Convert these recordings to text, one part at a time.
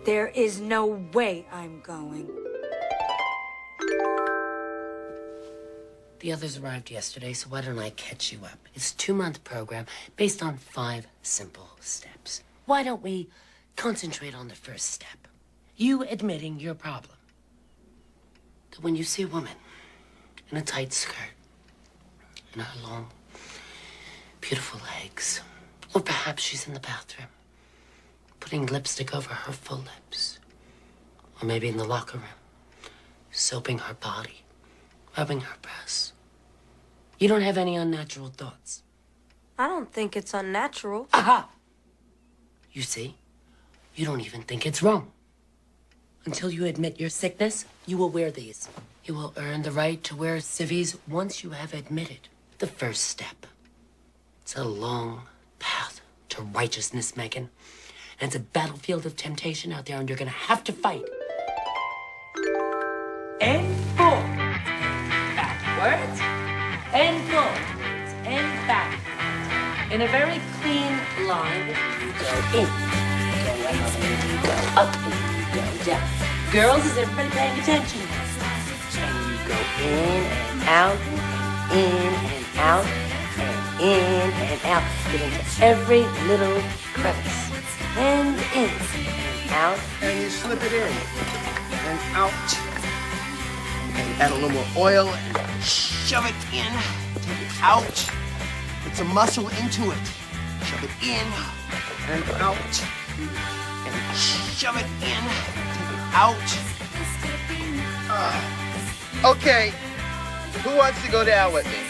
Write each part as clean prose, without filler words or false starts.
There is no way I'm going. The others arrived yesterday, so why don't I catch you up? It's a 2-month program based on 5 simple steps. Why don't we concentrate on the first step? You admitting your problem. That when you see a woman in a tight skirt, and her long, beautiful legs, or perhaps she's in the bathroom, putting lipstick over her full lips, or maybe in the locker room, soaping her body, rubbing her breasts. You don't have any unnatural thoughts. I don't think it's unnatural. Aha! You see, you don't even think it's wrong. Until you admit your sickness, you will wear these. You will earn the right to wear civvies once you have admitted the first step. It's a long path to righteousness, Megan. And it's a battlefield of temptation out there, and you're gonna have to fight. And forward. Backwards. And forwards. And backwards. In a very clean line, you go in. You go out, and you go up, and you go down. Girls, is everybody paying attention? And you go in and out, and in and out, and in and out. Get into every little crevice. And in, and out. And you slip it in, and out. And add a little more oil, and shove it in, take it out. Put some muscle into it. Shove it in, and out. And shove it in, take it out. Okay, who wants to go down with me?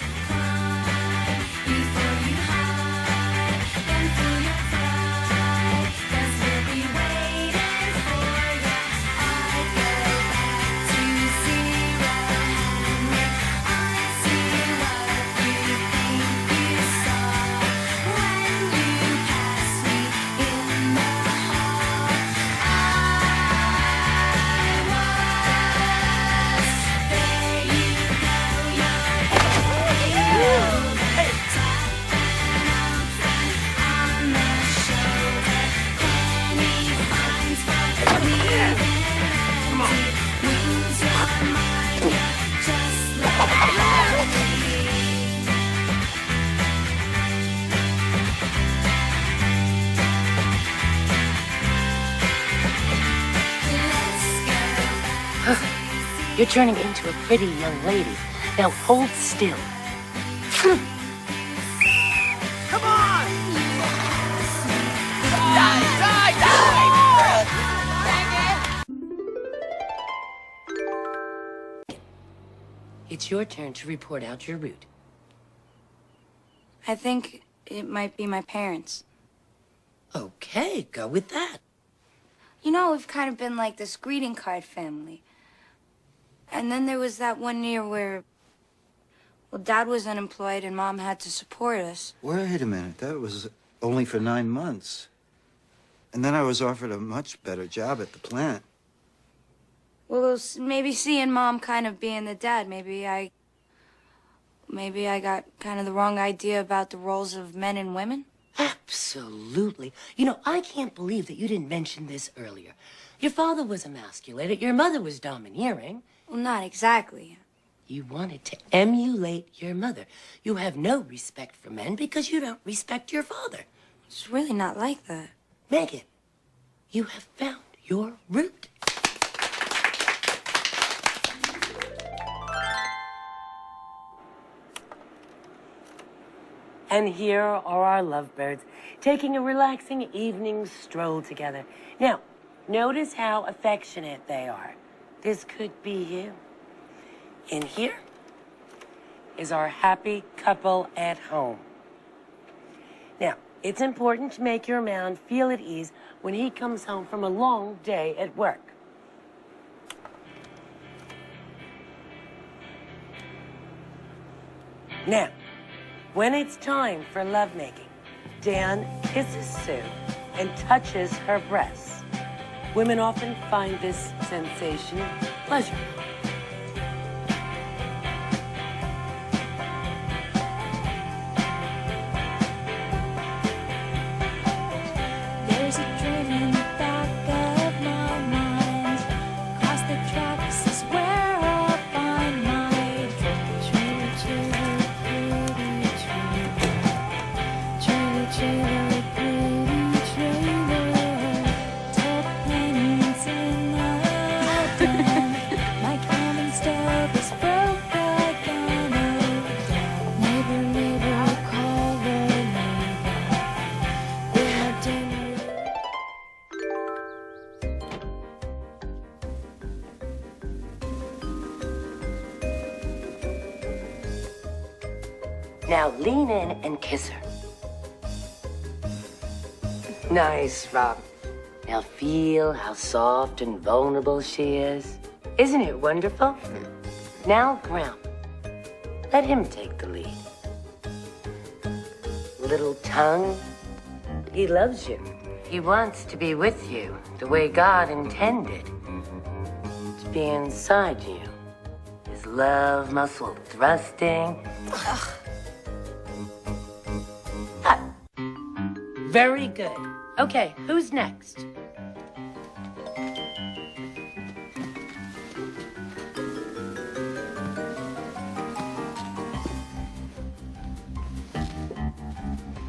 You're turning into a pretty young lady. Now hold still. Come on! It's your turn to report out your route. I think it might be my parents. Okay, go with that. You know, we've kind of been like this greeting card family. And then there was that one year where, well, Dad was unemployed and Mom had to support us. Wait a minute, that was only for 9 months. And then I was offered a much better job at the plant. Well, maybe seeing Mom kind of being the dad, maybe I got kind of the wrong idea about the roles of men and women. Absolutely. You know, I can't believe that you didn't mention this earlier. Your father was emasculated. Your mother was domineering. Well, not exactly. You wanted to emulate your mother. You have no respect for men because you don't respect your father. It's really not like that. Megan, you have found your route. And here are our lovebirds, taking a relaxing evening stroll together. Now, notice how affectionate they are. This could be you. In here is our happy couple at home. Now, it's important to make your man feel at ease when he comes home from a long day at work. Now, when it's time for lovemaking, Dan kisses Sue and touches her breasts. Women often find this sensation pleasurable. There's a dream in the back of my Now lean in and kiss her. Nice, Rob. Now feel how soft and vulnerable she is. Isn't it wonderful? Now, Graham, let him take the lead. Little tongue, he loves you. He wants to be with you the way God intended. To be inside you. His love muscle thrusting. Ah, very good. Okay, who's next?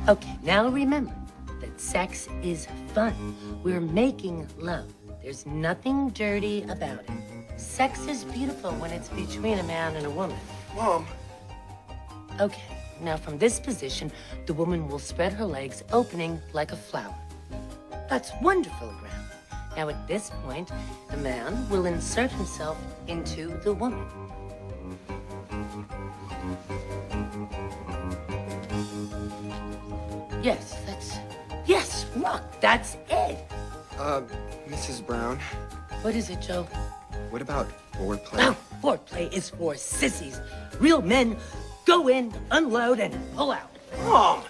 Okay, now remember that sex is fun. We're making love. There's nothing dirty about it. Sex is beautiful when it's between a man and a woman. Mom. Okay, now from this position, the woman will spread her legs, opening like a flower. That's wonderful, Graham. Now at this point, the man will insert himself into the woman. Yes, Rock, that's it. Mrs. Brown, What is it, Joe? what about foreplay? Well, foreplay is for sissies. Real men go in, unload, and pull out. Mom,